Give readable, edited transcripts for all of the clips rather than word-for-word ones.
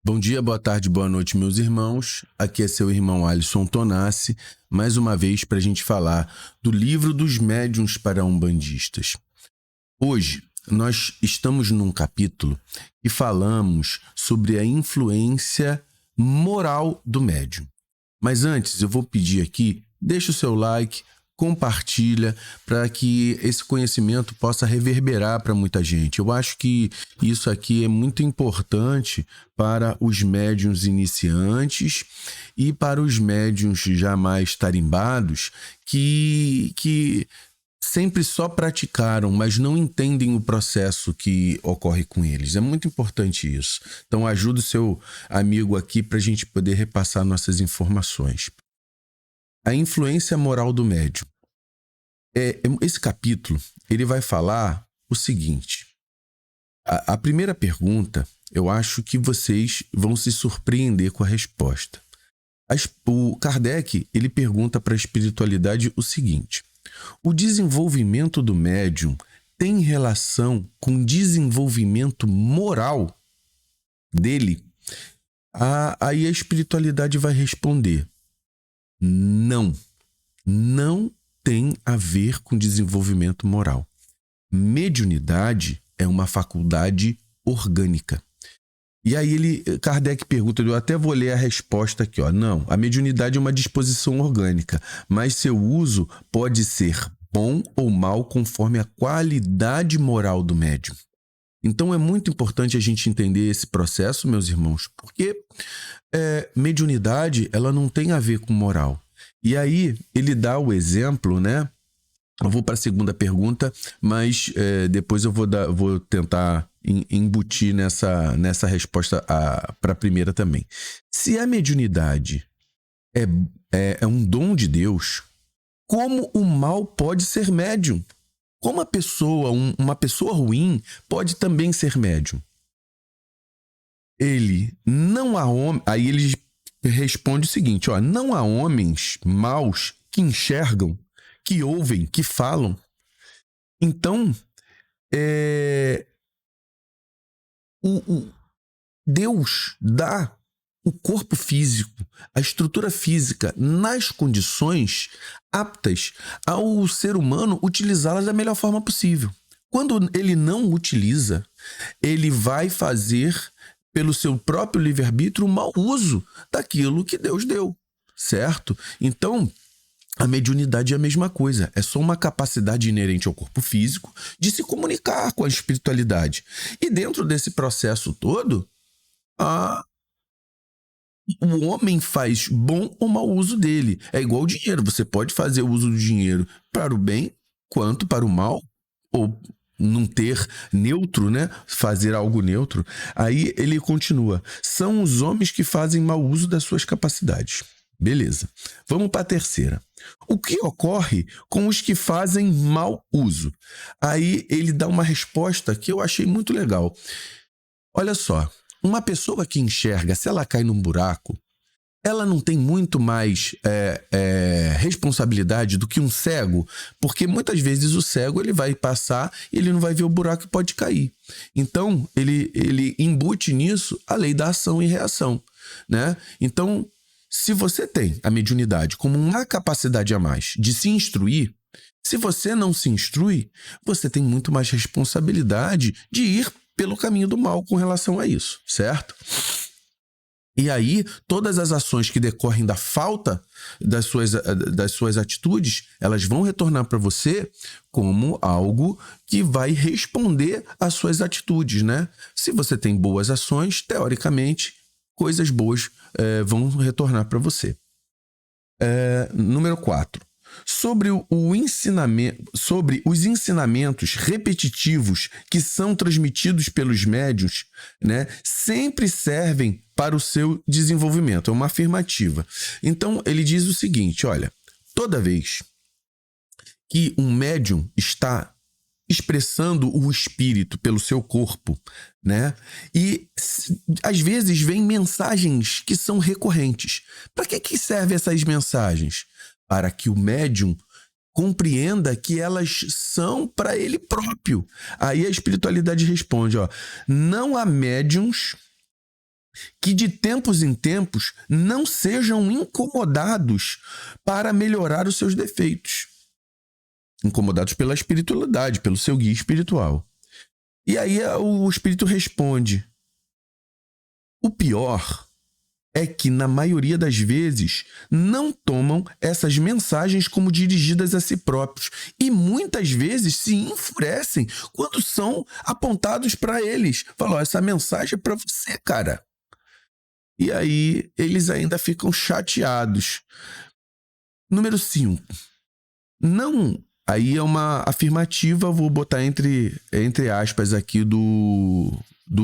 Bom dia, boa tarde, boa noite, meus irmãos. Aqui é seu irmão Alisson Tonassi, mais uma vez para a gente falar do livro dos médiuns para umbandistas. Hoje, nós estamos num capítulo e falamos sobre a influência moral do médium. Mas antes, eu vou pedir aqui, deixa o seu like, compartilha para que esse conhecimento possa reverberar para muita gente. Eu acho que isso aqui é muito importante para os médiuns iniciantes e para os médiuns já mais tarimbados que sempre só praticaram, mas não entendem o processo que ocorre com eles. É muito importante isso. Então ajuda o seu amigo aqui para a gente poder repassar nossas informações. A influência moral do médium. Esse capítulo ele vai falar o seguinte. A primeira pergunta, eu acho que vocês vão se surpreender com a resposta. O Kardec ele pergunta para a espiritualidade o seguinte. O desenvolvimento do médium tem relação com o desenvolvimento moral dele? Aí a espiritualidade vai responder. Não tem a ver com desenvolvimento moral. Mediunidade é uma faculdade orgânica. E aí Kardec pergunta, eu até vou ler a resposta aqui, ó. Não, a mediunidade é uma disposição orgânica, mas seu uso pode ser bom ou mal conforme a qualidade moral do médium. Então é muito importante a gente entender esse processo, meus irmãos, porque mediunidade ela não tem a ver com moral. E aí ele dá o exemplo, né? Eu vou para a segunda pergunta, mas depois eu vou tentar embutir nessa resposta para a primeira também. Se a mediunidade é um dom de Deus, como o mal pode ser médium? Como uma pessoa ruim pode também ser médium? Aí ele responde o seguinte, ó, não há homens maus que enxergam, que ouvem, que falam. Então, Deus dá o corpo físico, a estrutura física, nas condições aptas ao ser humano utilizá-las da melhor forma possível. Quando ele não utiliza, ele vai fazer, pelo seu próprio livre-arbítrio, um mau uso daquilo que Deus deu, certo? Então, a mediunidade é a mesma coisa, é só uma capacidade inerente ao corpo físico de se comunicar com a espiritualidade. E dentro desse processo todo, o homem faz bom ou mau uso dele. É igual o dinheiro, você pode fazer o uso do dinheiro para o bem quanto para o mal, ou não ter neutro, né? Fazer algo neutro. Aí ele continua, são os homens que fazem mau uso das suas capacidades. Beleza. Vamos para a terceira. O que ocorre com os que fazem mau uso? Aí ele dá uma resposta que eu achei muito legal. Olha só, uma pessoa que enxerga, se ela cai num buraco, ela não tem muito mais responsabilidade do que um cego, porque muitas vezes o cego ele vai passar e ele não vai ver o buraco e pode cair. Então, ele embute nisso a lei da ação e reação, né? Então, se você tem a mediunidade como uma capacidade a mais de se instruir, se você não se instrui, você tem muito mais responsabilidade de ir pelo caminho do mal com relação a isso, certo? E aí, todas as ações que decorrem da falta das suas atitudes, elas vão retornar para você como algo que vai responder às suas atitudes, né? Se você tem boas ações, teoricamente, coisas boas vão retornar para você. Número 4. Sobre os ensinamentos repetitivos que são transmitidos pelos médiuns, né, sempre servem para o seu desenvolvimento. É uma afirmativa. Então, ele diz o seguinte, olha, toda vez que um médium está expressando o espírito pelo seu corpo, né? E às vezes vêm mensagens que são recorrentes. Para que servem essas mensagens? Para que o médium compreenda que elas são para ele próprio. Aí a espiritualidade responde, ó, não há médiuns que de tempos em tempos não sejam incomodados para melhorar os seus defeitos. Incomodados pela espiritualidade, pelo seu guia espiritual. E aí o espírito responde: o pior é que, na maioria das vezes, não tomam essas mensagens como dirigidas a si próprios e muitas vezes se enfurecem quando são apontados para eles. Falam: essa mensagem é para você, cara. E aí eles ainda ficam chateados. Número 5. Não... Aí é uma afirmativa, vou botar entre aspas aqui do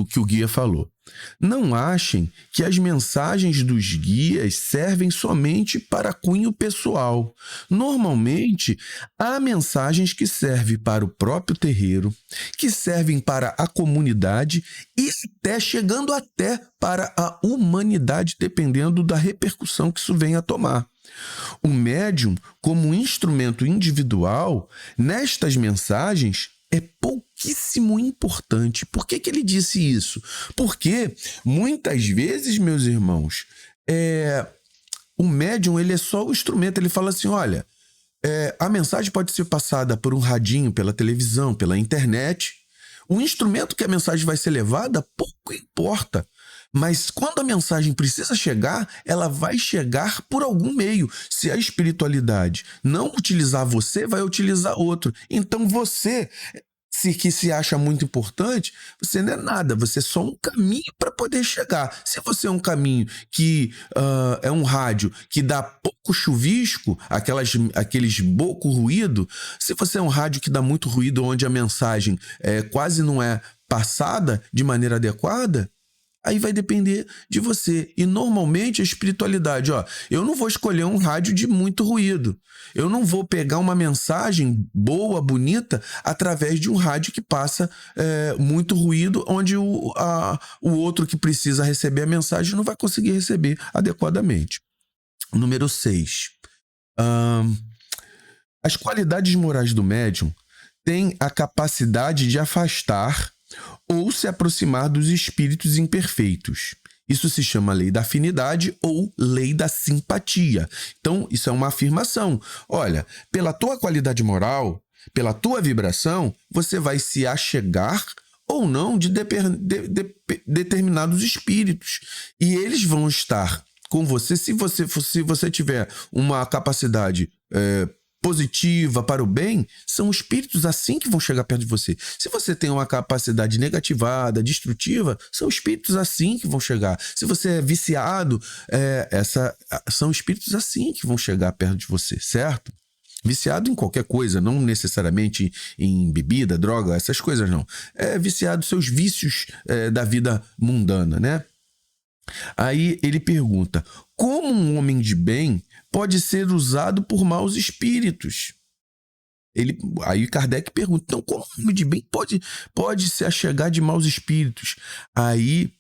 que o guia falou. Não achem que as mensagens dos guias servem somente para cunho pessoal. Normalmente, há mensagens que servem para o próprio terreiro, que servem para a comunidade e até chegando até para a humanidade, dependendo da repercussão que isso venha a tomar. O médium, como instrumento individual, nestas mensagens, é pouquíssimo importante. Por que ele disse isso? Porque, muitas vezes, meus irmãos, o médium ele é só o instrumento. Ele fala assim, olha, a mensagem pode ser passada por um radinho, pela televisão, pela internet. O instrumento que a mensagem vai ser levada, pouco importa. Mas quando a mensagem precisa chegar, ela vai chegar por algum meio. Se a espiritualidade não utilizar você, vai utilizar outro. Então você, que se acha muito importante, você não é nada. Você é só um caminho para poder chegar. Se você é um caminho que é um rádio que dá pouco chuvisco, aqueles pouco ruído, se você é um rádio que dá muito ruído, onde a mensagem quase não é passada de maneira adequada, aí vai depender de você. E normalmente a espiritualidade, eu não vou escolher um rádio de muito ruído. Eu não vou pegar uma mensagem boa, bonita, através de um rádio que passa muito ruído, onde o outro que precisa receber a mensagem não vai conseguir receber adequadamente. Número 6. As qualidades morais do médium têm a capacidade de afastar ou se aproximar dos espíritos imperfeitos. Isso se chama lei da afinidade ou lei da simpatia. Então, isso é uma afirmação. Olha, pela tua qualidade moral, pela tua vibração, você vai se achegar ou não de determinados espíritos. E eles vão estar com você, se você tiver uma capacidade positiva para o bem, são espíritos assim que vão chegar perto de você. Se você tem uma capacidade negativada, destrutiva, são espíritos assim que vão chegar. Se você é viciado, são espíritos assim que vão chegar perto de você, certo? Viciado em qualquer coisa, não necessariamente em bebida, droga, essas coisas não. É viciado seus vícios da vida mundana, né? Aí ele pergunta, como um homem de bem pode ser usado por maus espíritos? Aí Kardec pergunta, então como um homem de bem pode se achegar de maus espíritos? Aí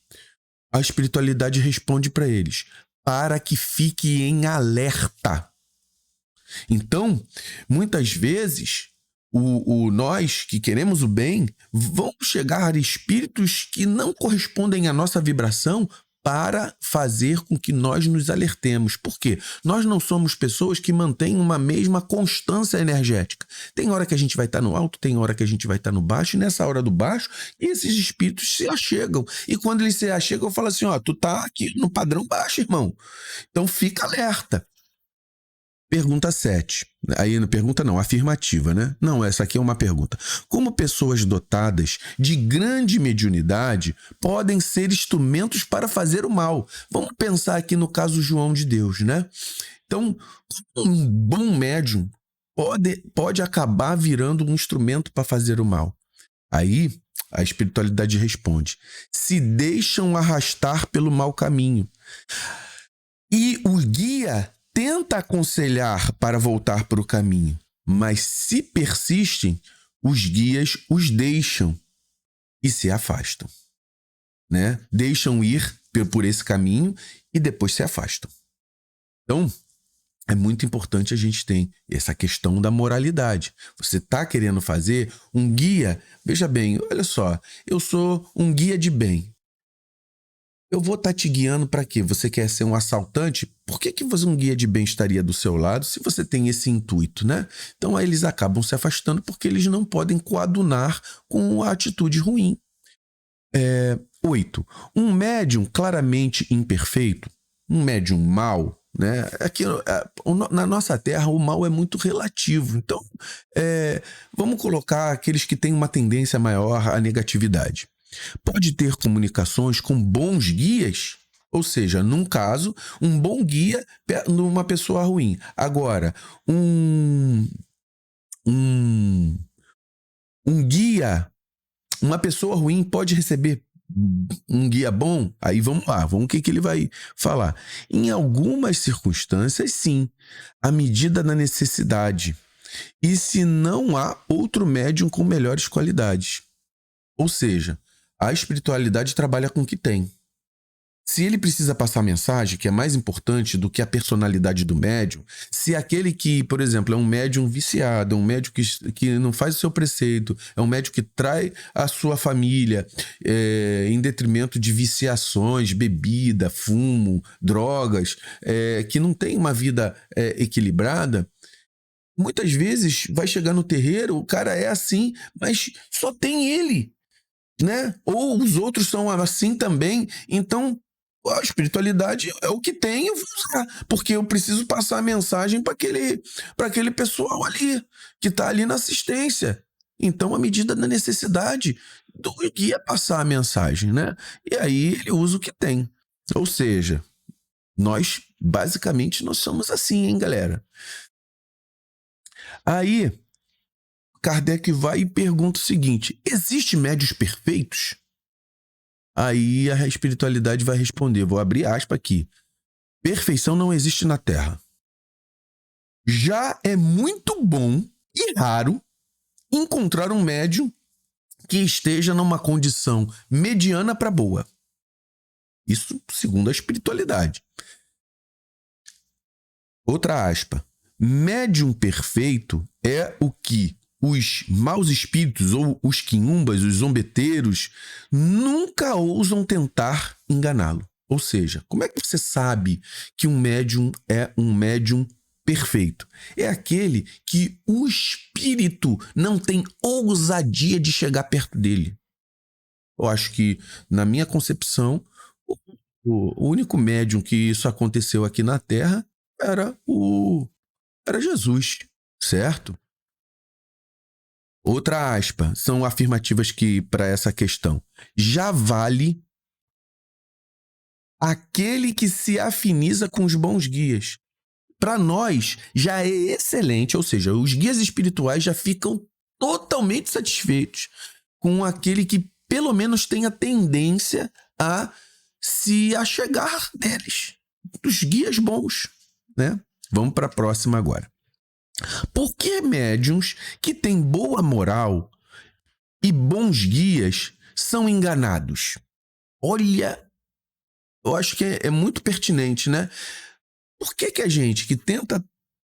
a espiritualidade responde para eles, para que fique em alerta. Então, muitas vezes, nós que queremos o bem, vão chegar espíritos que não correspondem à nossa vibração para fazer com que nós nos alertemos. Por quê? Nós não somos pessoas que mantêm uma mesma constância energética. Tem hora que a gente vai estar no alto, tem hora que a gente vai estar no baixo, e nessa hora do baixo, esses espíritos se achegam. E quando eles se achegam, eu falo assim, tu tá aqui no padrão baixo, irmão. Então fica alerta. Pergunta 7. Aí, pergunta não, afirmativa, né? Não, essa aqui é uma pergunta. Como pessoas dotadas de grande mediunidade podem ser instrumentos para fazer o mal? Vamos pensar aqui no caso João de Deus, né? Então, um bom médium pode acabar virando um instrumento para fazer o mal. Aí, a espiritualidade responde, se deixam arrastar pelo mau caminho. E o guia tenta aconselhar para voltar para o caminho, mas se persistem, os guias os deixam e se afastam, né? Deixam ir por esse caminho e depois se afastam. Então, é muito importante a gente ter essa questão da moralidade. Você está querendo fazer um guia, veja bem, olha só, eu sou um guia de bem. eu vou estar te guiando para quê? Você quer ser um assaltante? Por que um guia de bem estaria do seu lado se você tem esse intuito, né? Então aí eles acabam se afastando porque eles não podem coadunar com a atitude ruim. 8. Um médium claramente imperfeito, um médium mau, né? Aqui, na nossa Terra, o mal é muito relativo. Então, vamos colocar aqueles que têm uma tendência maior à negatividade. Pode ter comunicações com bons guias, ou seja, num caso, um bom guia numa pessoa ruim. Agora, um guia, uma pessoa ruim pode receber um guia bom? Aí vamos lá, vamos o que ele vai falar. Em algumas circunstâncias, sim, à medida da necessidade. E se não há outro médium com melhores qualidades. Ou seja, a espiritualidade trabalha com o que tem. Se ele precisa passar mensagem, que é mais importante do que a personalidade do médium, se aquele que, por exemplo, é um médium viciado, é um médium que não faz o seu preceito, é um médium que trai a sua família em detrimento de viciações, bebida, fumo, drogas, que não tem uma vida equilibrada, muitas vezes vai chegar no terreiro, o cara é assim, mas só tem ele, né? Ou os outros são assim também. Então, a espiritualidade é o que tem, eu vou usar, porque eu preciso passar a mensagem para aquele pessoal ali, que está ali na assistência. Então, à medida da necessidade do guia passar a mensagem, né? E aí ele usa o que tem. Ou seja, basicamente, nós somos assim, hein, galera? Aí, Kardec vai e pergunta o seguinte: existem médiuns perfeitos? Aí a espiritualidade vai responder, vou abrir aspas aqui: perfeição não existe na Terra. Já é muito bom e raro encontrar um médium que esteja numa condição mediana para boa. Isso segundo a espiritualidade. Outra aspa: médium perfeito é o que os maus espíritos ou os quiumbas, os zombeteiros, nunca ousam tentar enganá-lo. Ou seja, como é que você sabe que um médium é um médium perfeito? É aquele que o espírito não tem ousadia de chegar perto dele. Eu acho que, na minha concepção, o único médium que isso aconteceu aqui na Terra era Jesus, certo? Outra aspa, são afirmativas que para essa questão. Já vale aquele que se afiniza com os bons guias. Para nós, já é excelente, ou seja, os guias espirituais já ficam totalmente satisfeitos com aquele que pelo menos tem a tendência a se achegar deles, dos guias bons, né? Vamos para a próxima agora. Por que médiuns que têm boa moral e bons guias são enganados? Olha, eu acho que é muito pertinente, né? Por que a gente que tenta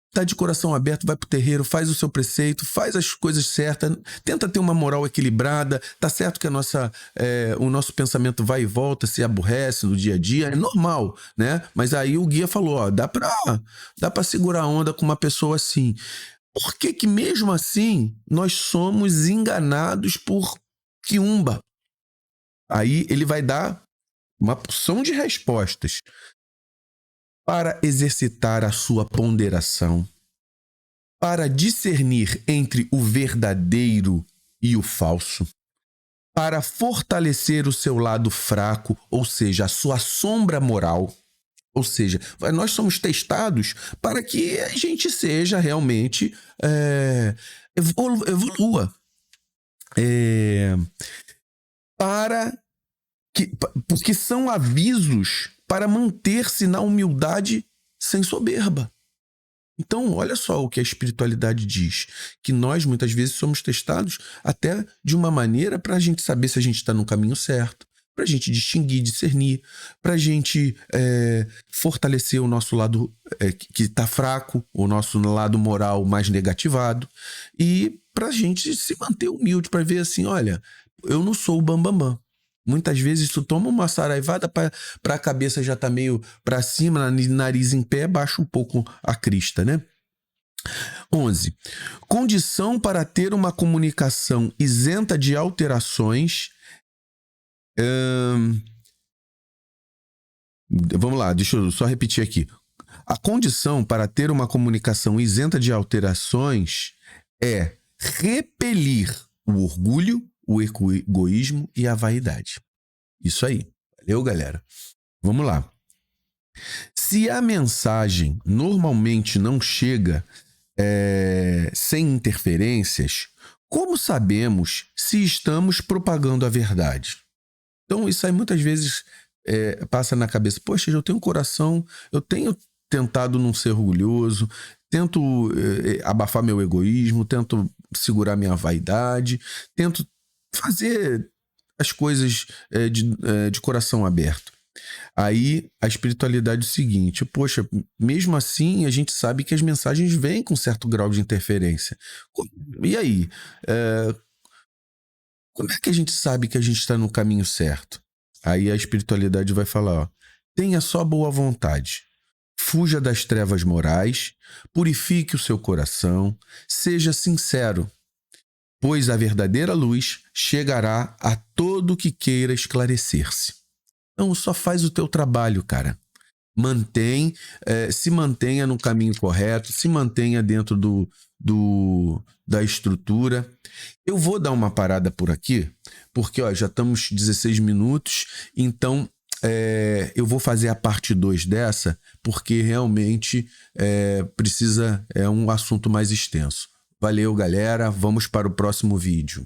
estar de coração aberto, vai pro terreiro, faz o seu preceito, faz as coisas certas, tenta ter uma moral equilibrada, tá certo que o nosso pensamento vai e volta, se aborrece no dia a dia, é normal, né? Mas aí o guia falou, ó, dá pra segurar a onda com uma pessoa assim. Por que mesmo assim nós somos enganados por quiumba? Aí ele vai dar uma porção de respostas para exercitar a sua ponderação, para discernir entre o verdadeiro e o falso, para fortalecer o seu lado fraco, ou seja, a sua sombra moral. Ou seja, nós somos testados para que a gente seja realmente evolua. Porque são avisos para manter-se na humildade sem soberba. Então, olha só o que a espiritualidade diz, que nós muitas vezes somos testados até de uma maneira para a gente saber se a gente está no caminho certo, para a gente distinguir, discernir, para a gente fortalecer o nosso lado que está fraco, o nosso lado moral mais negativado, e para a gente se manter humilde, para ver assim, olha, eu não sou o bambambam. Muitas vezes tu toma uma saraivada para a cabeça já tá meio para cima, nariz em pé, baixa um pouco a crista, né? 11. Condição para ter uma comunicação isenta de alterações. Vamos lá, deixa eu só repetir aqui. A condição para ter uma comunicação isenta de alterações é repelir o orgulho, o egoísmo e a vaidade. Isso aí. Valeu, galera. Vamos lá. Se a mensagem normalmente não chega sem interferências, como sabemos se estamos propagando a verdade? Então, isso aí muitas vezes passa na cabeça. Poxa, eu tenho um coração, eu tenho tentado não ser orgulhoso, tento abafar meu egoísmo, tento segurar minha vaidade, tento fazer as coisas de coração aberto. Aí a espiritualidade é o seguinte: poxa, mesmo assim a gente sabe que as mensagens vêm com certo grau de interferência. E aí? Como é que a gente sabe que a gente está no caminho certo? Aí a espiritualidade vai falar: ó, tenha só boa vontade, fuja das trevas morais, purifique o seu coração, seja sincero, pois a verdadeira luz chegará a todo que queira esclarecer-se. Então só faz o teu trabalho, cara. Se mantenha no caminho correto, se mantenha dentro da estrutura. Eu vou dar uma parada por aqui, porque já estamos 16 minutos, então eu vou fazer a parte 2 dessa, porque realmente é um assunto mais extenso. Valeu, galera. Vamos para o próximo vídeo.